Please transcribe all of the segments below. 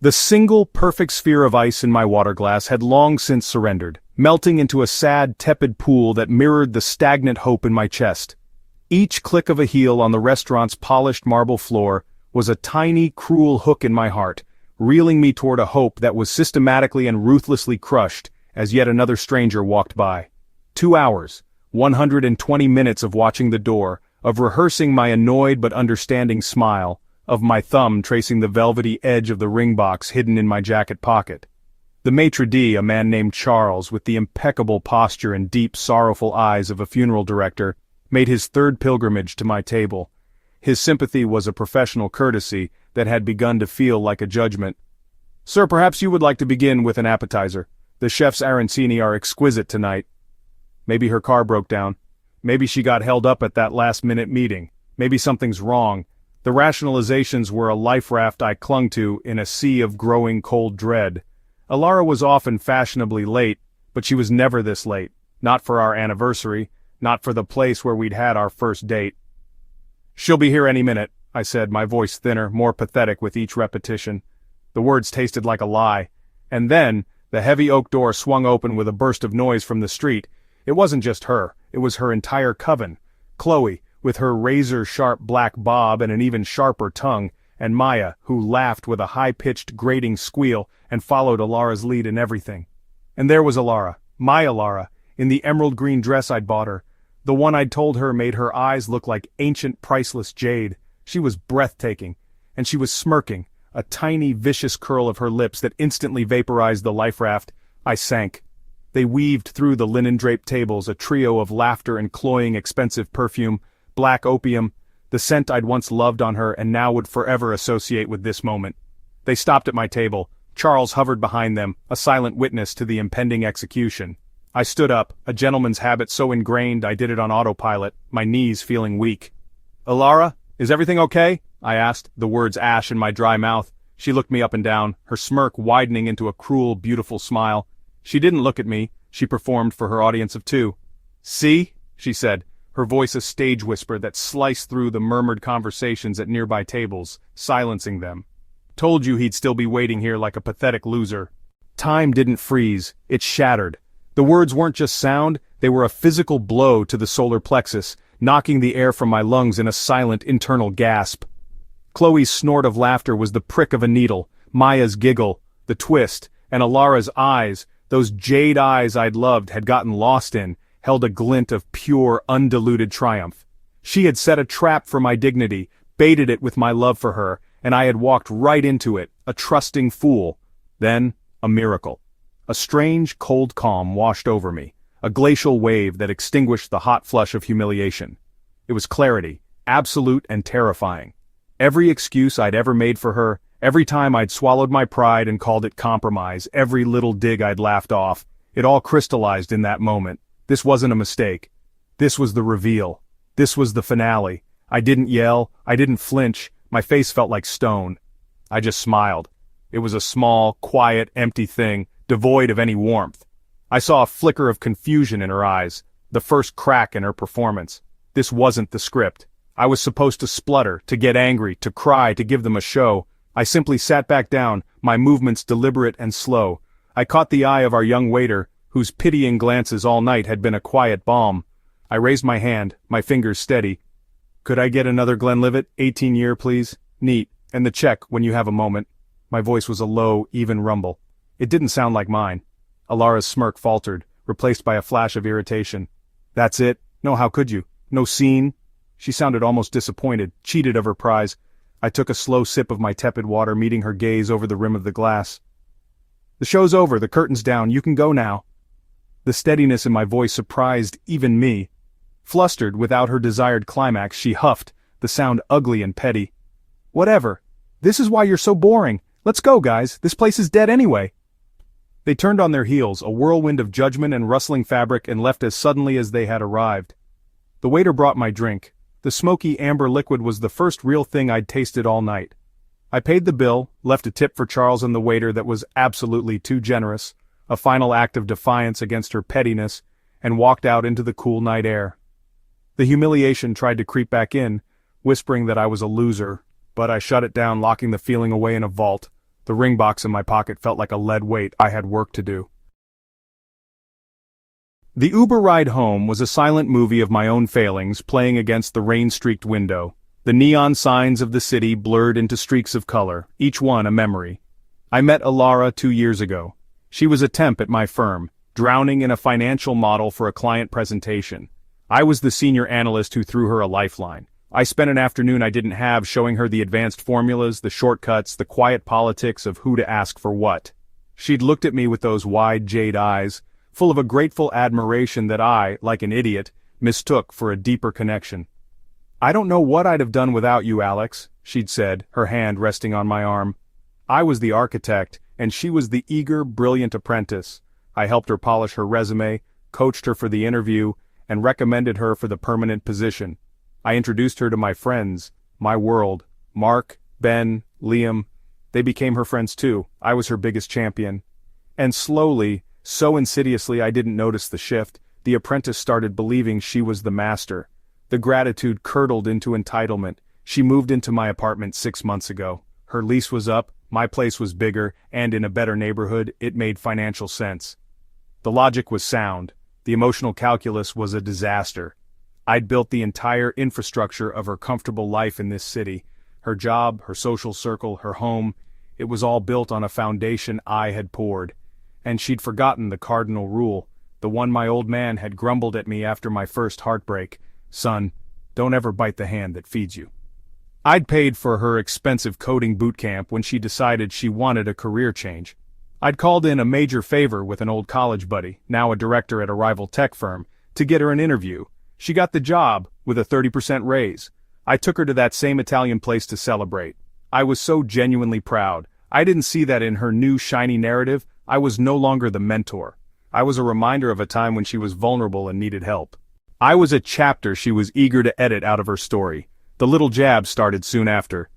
The single perfect sphere of ice in my water glass had long since surrendered, melting into a sad, tepid pool that mirrored the stagnant hope in my chest. Each click of a heel on the restaurant's polished marble floor was a tiny, cruel hook in my heart, reeling me toward a hope that was systematically and ruthlessly crushed as yet another stranger walked by. 2 hours, 120 minutes of watching the door, of rehearsing my annoyed but understanding smile, of my thumb tracing the velvety edge of the ring box hidden in my jacket pocket. The maitre d', a man named Charles with the impeccable posture and deep, sorrowful eyes of a funeral director, made his third pilgrimage to my table. His sympathy was a professional courtesy that had begun to feel like a judgment. "Sir, perhaps you would like to begin with an appetizer. The chef's arancini are exquisite tonight." Maybe her car broke down. Maybe she got held up at that last-minute meeting. Maybe something's wrong. The rationalizations were a life raft I clung to in a sea of growing cold dread. Alara was often fashionably late, but she was never this late. Not for our anniversary, not for the place where we'd had our first date. "She'll be here any minute," I said, my voice thinner, more pathetic with each repetition. The words tasted like a lie. And then, the heavy oak door swung open with a burst of noise from the street. It wasn't just her, it was her entire coven. Chloe, with her razor-sharp black bob and an even sharper tongue, and Maya, who laughed with a high-pitched grating squeal and followed Alara's lead in everything. And there was Alara, my Alara, in the emerald green dress I'd bought her. The one I'd told her made her eyes look like ancient priceless jade. She was breathtaking, and she was smirking, a tiny vicious curl of her lips that instantly vaporized the life raft. I sank. They weaved through the linen-draped tables, a trio of laughter and cloying expensive perfume, black opium, the scent I'd once loved on her and now would forever associate with this moment. They stopped at my table. Charles hovered behind them, a silent witness to the impending execution. I stood up, a gentleman's habit so ingrained I did it on autopilot, my knees feeling weak. "Alara, is everything okay?" I asked, the words ash in my dry mouth. She looked me up and down, her smirk widening into a cruel, beautiful smile. She didn't look at me, she performed for her audience of two. "See?" she said, her voice a stage whisper that sliced through the murmured conversations at nearby tables, silencing them. "Told you he'd still be waiting here like a pathetic loser." Time didn't freeze, it shattered. The words weren't just sound, they were a physical blow to the solar plexus, knocking the air from my lungs in a silent internal gasp. Chloe's snort of laughter was the prick of a needle, Maya's giggle, the twist, and Alara's eyes, those jade eyes I'd loved had gotten lost in, held a glint of pure, undiluted triumph. She had set a trap for my dignity, baited it with my love for her, and I had walked right into it, a trusting fool. Then, a miracle. A strange, cold calm washed over me, a glacial wave that extinguished the hot flush of humiliation. It was clarity, absolute and terrifying. Every excuse I'd ever made for her, every time I'd swallowed my pride and called it compromise, every little dig I'd laughed off, it all crystallized in that moment. This wasn't a mistake. This was the reveal. This was the finale. I didn't yell, I didn't flinch, my face felt like stone. I just smiled. It was a small, quiet, empty thing, devoid of any warmth. I saw a flicker of confusion in her eyes, the first crack in her performance. This wasn't the script. I was supposed to splutter, to get angry, to cry, to give them a show. I simply sat back down, my movements deliberate and slow. I caught the eye of our young waiter, whose pitying glances all night had been a quiet balm. I raised my hand, my fingers steady. "Could I get another Glenlivet, 18-year, please? Neat, and the check when you have a moment." My voice was a low, even rumble. It didn't sound like mine. Alara's smirk faltered, replaced by a flash of irritation. "That's it? No, how could you? No scene?" She sounded almost disappointed, cheated of her prize. I took a slow sip of my tepid water, meeting her gaze over the rim of the glass. "The show's over, the curtain's down, you can go now." The steadiness in my voice surprised even me. Flustered without her desired climax, she huffed, the sound ugly and petty. "Whatever. This is why you're so boring. Let's go, guys, this place is dead anyway." They turned on their heels, a whirlwind of judgment and rustling fabric, and left as suddenly as they had arrived. The waiter brought my drink. The smoky amber liquid was the first real thing I'd tasted all night. I paid the bill, left a tip for Charles and the waiter that was absolutely too generous, a final act of defiance against her pettiness, and walked out into the cool night air. The humiliation tried to creep back in, whispering that I was a loser, but I shut it down, locking the feeling away in a vault. The ring box in my pocket felt like a lead weight. I had work to do. The Uber ride home was a silent movie of my own failings playing against the rain-streaked window. The neon signs of the city blurred into streaks of color, each one a memory. I met Alara 2 years ago. She was a temp at my firm, drowning in a financial model for a client presentation. I was the senior analyst who threw her a lifeline. I spent an afternoon I didn't have showing her the advanced formulas, the shortcuts, the quiet politics of who to ask for what. She'd looked at me with those wide jade eyes, full of a grateful admiration that I, like an idiot, mistook for a deeper connection. "I don't know what I'd have done without you, Alex," she'd said, her hand resting on my arm. I was the architect, and she was the eager, brilliant apprentice. I helped her polish her resume, coached her for the interview, and recommended her for the permanent position. I introduced her to my friends, my world, Mark, Ben, Liam. They became her friends too. I was her biggest champion. And slowly, so insidiously I didn't notice the shift, the apprentice started believing she was the master. The gratitude curdled into entitlement. She moved into my apartment 6 months ago. Her lease was up, my place was bigger, and in a better neighborhood, it made financial sense. The logic was sound. The emotional calculus was a disaster. I'd built the entire infrastructure of her comfortable life in this city. Her job, her social circle, her home. It was all built on a foundation I had poured. And she'd forgotten the cardinal rule, the one my old man had grumbled at me after my first heartbreak. "Son, don't ever bite the hand that feeds you." I'd paid for her expensive coding boot camp when she decided she wanted a career change. I'd called in a major favor with an old college buddy, now a director at a rival tech firm, to get her an interview. She got the job, with a 30% raise. I took her to that same Italian place to celebrate. I was so genuinely proud. I didn't see that in her new shiny narrative. I was no longer the mentor. I was a reminder of a time when she was vulnerable and needed help. I was a chapter she was eager to edit out of her story. The little jabs started soon after.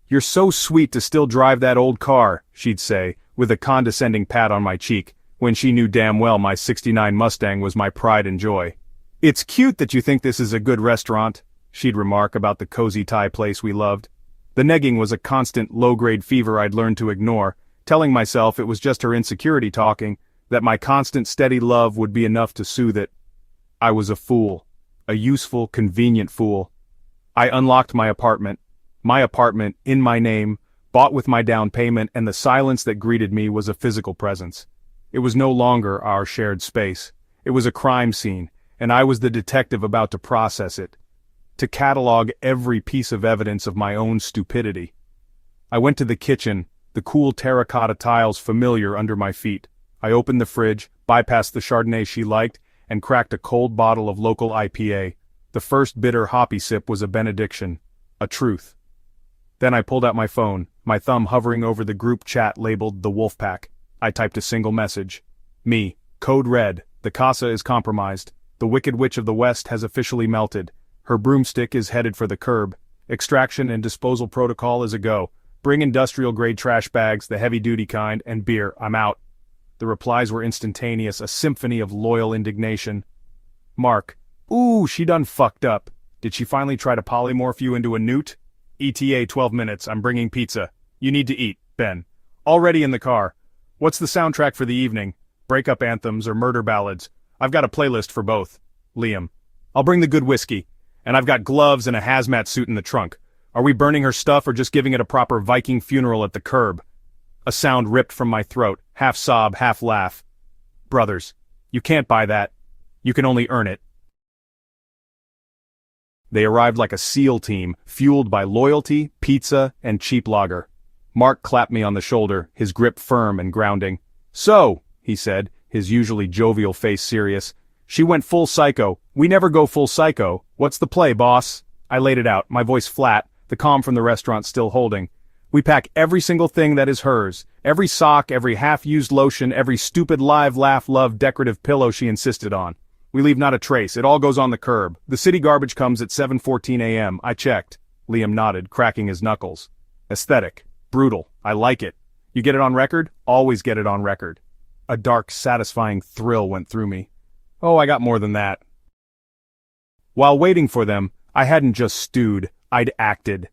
"You're so sweet to still drive that old car," she'd say, with a condescending pat on my cheek, when she knew damn well my '69 Mustang was my pride and joy. "It's cute that you think this is a good restaurant," she'd remark about the cozy Thai place we loved. The negging was a constant low-grade fever I'd learned to ignore, telling myself it was just her insecurity talking, that my constant steady love would be enough to soothe it. I was a fool. A useful, convenient fool. I unlocked my apartment, in my name, bought with my down payment, and the silence that greeted me was a physical presence. It was no longer our shared space. It was a crime scene, and I was the detective about to process it, to catalog every piece of evidence of my own stupidity. I went to the kitchen, the cool terracotta tiles familiar under my feet. I opened the fridge, bypassed the Chardonnay she liked, and cracked a cold bottle of local IPA. The first bitter hoppy sip was a benediction, a truth. Then I pulled out my phone, my thumb hovering over the group chat labeled The Wolfpack. I typed a single message. Me, code red, the casa is compromised. The Wicked Witch of the West has officially melted. Her broomstick is headed for the curb. Extraction and disposal protocol is a go. Bring industrial-grade trash bags, the heavy-duty kind, and beer. I'm out. The replies were instantaneous, a symphony of loyal indignation. Mark, ooh, she done fucked up. Did she finally try to polymorph you into a newt? ETA 12 minutes, I'm bringing pizza. You need to eat, Ben. Already in the car. What's the soundtrack for the evening? Breakup anthems or murder ballads? I've got a playlist for both. Liam. I'll bring the good whiskey. And I've got gloves and a hazmat suit in the trunk. Are we burning her stuff or just giving it a proper Viking funeral at the curb? A sound ripped from my throat, half sob, half laugh. Brothers, you can't buy that. You can only earn it. They arrived like a SEAL team, fueled by loyalty, pizza, and cheap lager. Mark clapped me on the shoulder, his grip firm and grounding. "So," he said, his usually jovial face serious, "she went full psycho. We never go full psycho. What's the play, boss?" I laid it out, my voice flat, the calm from the restaurant still holding. "We pack every single thing that is hers. Every sock, every half-used lotion, every stupid live laugh love decorative pillow she insisted on. We leave not a trace. It all goes on the curb. The city garbage comes at 7:14 a.m. I checked." Liam nodded, cracking his knuckles. "Aesthetic. Brutal. I like it. You get it on record? Always get it on record." A dark, satisfying thrill went through me. Oh, I got more than that. While waiting for them, I hadn't just stewed, I'd acted.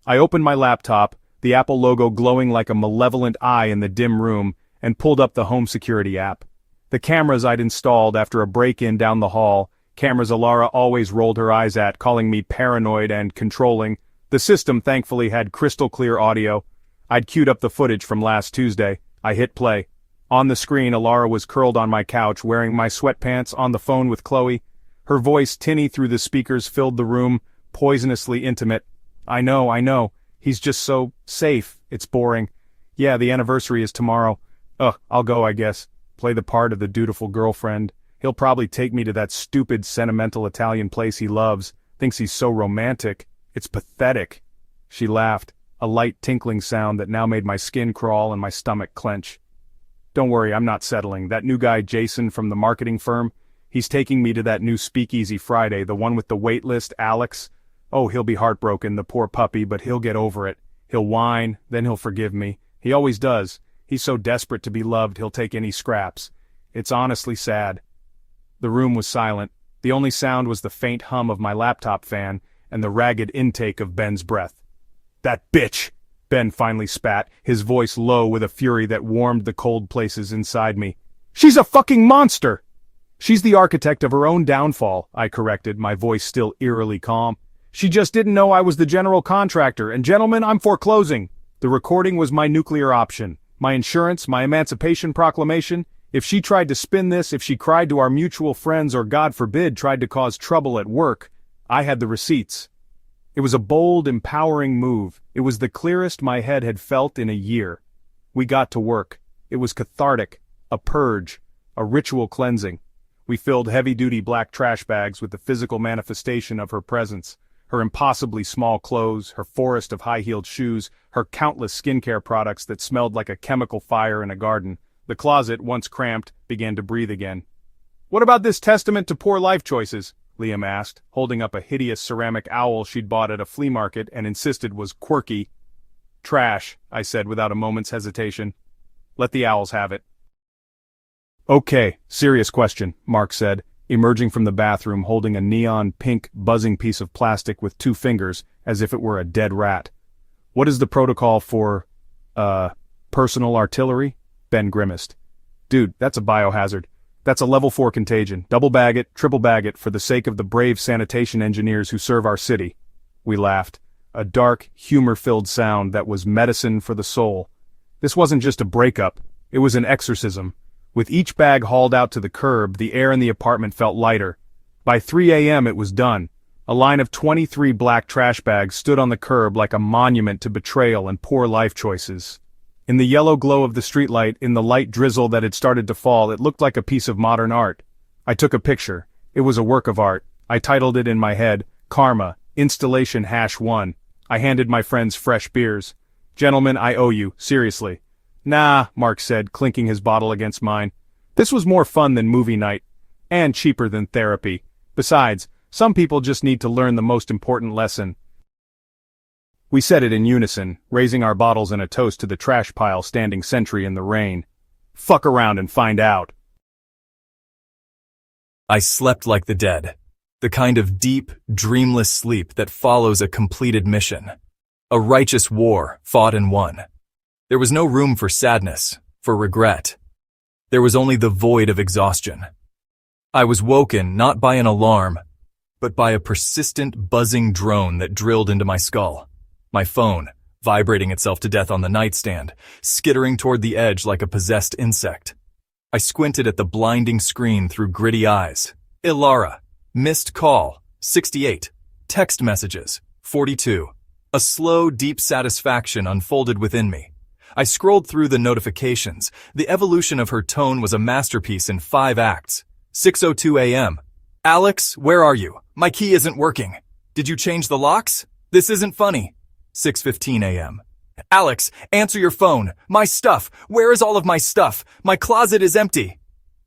I opened my laptop, the Apple logo glowing like a malevolent eye in the dim room, and pulled up the home security app. The cameras I'd installed after a break-in down the hall, cameras Alara always rolled her eyes at, calling me paranoid and controlling. The system thankfully had crystal clear audio. I'd queued up the footage from last Tuesday. I hit play. On the screen, Alara was curled on my couch, wearing my sweatpants, on the phone with Chloe. Her voice, tinny through the speakers, filled the room, poisonously intimate. I know. He's just so safe. It's boring. Yeah, the anniversary is tomorrow. I'll go, I guess. Play the part of the dutiful girlfriend. He'll probably take me to that stupid, sentimental Italian place he loves. Thinks he's so romantic. It's pathetic. She laughed, a light tinkling sound that now made my skin crawl and my stomach clench. Don't worry, I'm not settling. That new guy, Jason, from the marketing firm, he's taking me to that new Speakeasy Friday, the one with the wait list, Alex. Oh, he'll be heartbroken, the poor puppy, but he'll get over it. He'll whine, then he'll forgive me. He always does. He's so desperate to be loved, he'll take any scraps. It's honestly sad. The room was silent. The only sound was the faint hum of my laptop fan and the ragged intake of Ben's breath. That bitch! Ben finally spat, his voice low with a fury that warmed the cold places inside me. She's a fucking monster! She's the architect of her own downfall, I corrected, my voice still eerily calm. She just didn't know I was the general contractor, and gentlemen, I'm foreclosing. The recording was my nuclear option, my insurance, my emancipation proclamation. If she tried to spin this, if she cried to our mutual friends, or God forbid, tried to cause trouble at work, I had the receipts. It was a bold, empowering move. It was the clearest my head had felt in a year. We got to work. It was cathartic, a purge, a ritual cleansing. We filled heavy-duty black trash bags with the physical manifestation of her presence. Her impossibly small clothes, her forest of high-heeled shoes, her countless skincare products that smelled like a chemical fire in a garden. The closet, once cramped, began to breathe again. "What about this testament to poor life choices?" Liam asked, holding up a hideous ceramic owl she'd bought at a flea market and insisted was quirky. "Trash," I said without a moment's hesitation. "Let the owls have it." "Okay, serious question," Mark said, emerging from the bathroom holding a neon pink buzzing piece of plastic with 2 fingers, as if it were a dead rat. "What is the protocol for, personal artillery?" Ben grimaced. "Dude, that's a biohazard. That's a level 4 contagion. Double bag it, triple bag it, for the sake of the brave sanitation engineers who serve our city." We laughed, a dark, humor-filled sound that was medicine for the soul. This wasn't just a breakup, it was an exorcism. With each bag hauled out to the curb, the air in the apartment felt lighter. By 3 a.m. it was done. A line of 23 black trash bags stood on the curb like a monument to betrayal and poor life choices. In the yellow glow of the streetlight, in the light drizzle that had started to fall, it looked like a piece of modern art. I took a picture. It was a work of art. I titled it in my head, Karma, Installation #1. I handed my friends fresh beers. "Gentlemen, I owe you, seriously." "Nah," Mark said, clinking his bottle against mine. "This was more fun than movie night. And cheaper than therapy. Besides, some people just need to learn the most important lesson." We said it in unison, raising our bottles in a toast to the trash pile standing sentry in the rain. "Fuck around and find out." I slept like the dead. The kind of deep, dreamless sleep that follows a completed mission. A righteous war, fought and won. There was no room for sadness, for regret. There was only the void of exhaustion. I was woken not by an alarm, but by a persistent buzzing drone that drilled into my skull. My phone, vibrating itself to death on the nightstand, skittering toward the edge like a possessed insect. I squinted at the blinding screen through gritty eyes. Ilara, missed call, 68, text messages, 42. A slow, deep satisfaction unfolded within me. I scrolled through the notifications. The evolution of her tone was a masterpiece in 5 acts. 6:02 a.m. "Alex, where are you? My key isn't working. Did you change the locks? This isn't funny." 6:15 a.m. "Alex, answer your phone. My stuff. Where is all of my stuff? My closet is empty."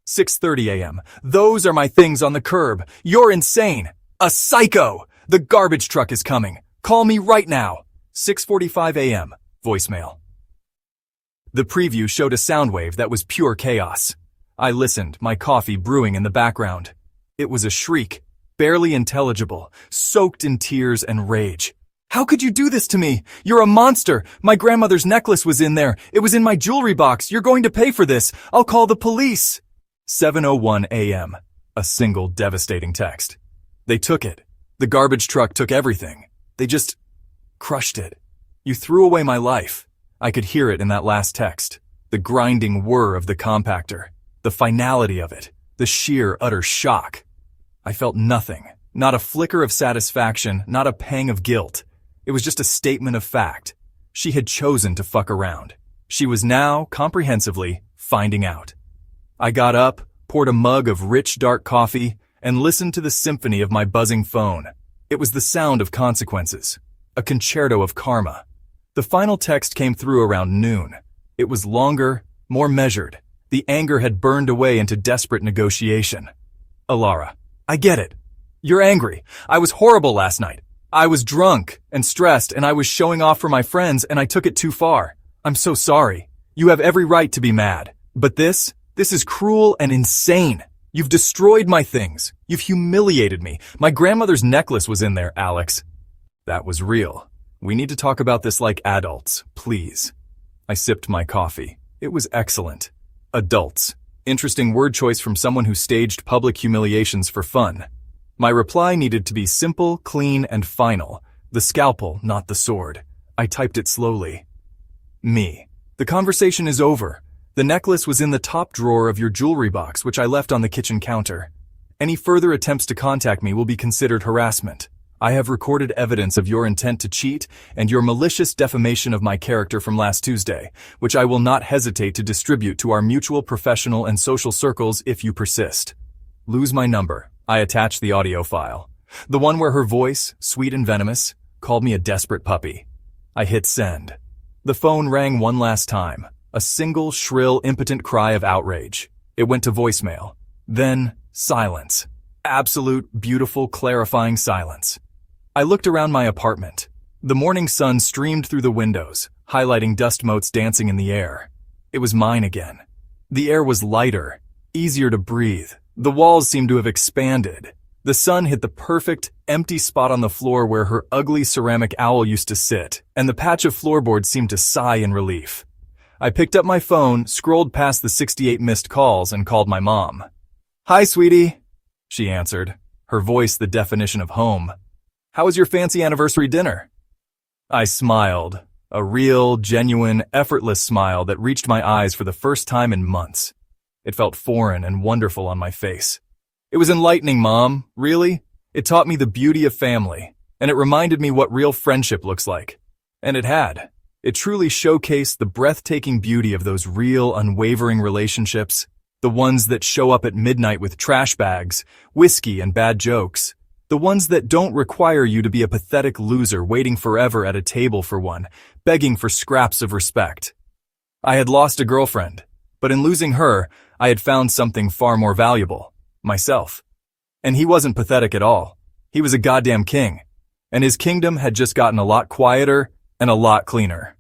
6:30 a.m. "Those are my things on the curb. You're insane. A psycho. The garbage truck is coming. Call me right now." 6:45 a.m. Voicemail. The preview showed a sound wave that was pure chaos. I listened, my coffee brewing in the background. It was a shriek, barely intelligible, soaked in tears and rage. How could you do this to me? You're a monster. My grandmother's necklace was in there. It was in my jewelry box. You're going to pay for this. I'll call the police. 7:01 a.m. A single devastating text. They took it. The garbage truck took everything. They just crushed it. You threw away my life. I could hear it in that last text. The grinding whir of the compactor. The finality of it. The sheer, utter shock. I felt nothing. Not a flicker of satisfaction, not a pang of guilt. It was just a statement of fact. She had chosen to fuck around. She was now, comprehensively, finding out. I got up, poured a mug of rich, dark coffee, and listened to the symphony of my buzzing phone. It was the sound of consequences. A concerto of karma. The final text came through around noon. It was longer, more measured. The anger had burned away into desperate negotiation. Alara, I get it. You're angry. I was horrible last night. I was drunk and stressed and I was showing off for my friends and I took it too far. I'm so sorry. You have every right to be mad. But this is cruel and insane. You've destroyed my things. You've humiliated me. My grandmother's necklace was in there, Alex. That was real. We need to talk about this like adults, please. I sipped my coffee. It was excellent. Adults. Interesting word choice from someone who staged public humiliations for fun. My reply needed to be simple, clean, and final. The scalpel, not the sword. I typed it slowly. Me. The conversation is over. The necklace was in the top drawer of your jewelry box, which I left on the kitchen counter. Any further attempts to contact me will be considered harassment. I have recorded evidence of your intent to cheat and your malicious defamation of my character from last Tuesday, which I will not hesitate to distribute to our mutual professional and social circles if you persist. Lose my number. I attached the audio file. The one where her voice, sweet and venomous, called me a desperate puppy. I hit send. The phone rang one last time. A single, shrill, impotent cry of outrage. It went to voicemail. Then, silence. Absolute, beautiful, clarifying silence. I looked around my apartment. The morning sun streamed through the windows, highlighting dust motes dancing in the air. It was mine again. The air was lighter, easier to breathe. The walls seemed to have expanded. The sun hit the perfect, empty spot on the floor where her ugly ceramic owl used to sit, and the patch of floorboard seemed to sigh in relief. I picked up my phone, scrolled past the 68 missed calls, and called my mom. "Hi, sweetie," she answered, her voice the definition of home. "How was your fancy anniversary dinner?" I smiled, a real, genuine, effortless smile that reached my eyes for the first time in months. It felt foreign and wonderful on my face. "It was enlightening, Mom, really. It taught me the beauty of family, and it reminded me what real friendship looks like." And it had. It truly showcased the breathtaking beauty of those real, unwavering relationships, the ones that show up at midnight with trash bags, whiskey, and bad jokes, the ones that don't require you to be a pathetic loser waiting forever at a table for one, begging for scraps of respect. I had lost a girlfriend, but in losing her, I had found something far more valuable, myself. And he wasn't pathetic at all. He was a goddamn king, and his kingdom had just gotten a lot quieter and a lot cleaner.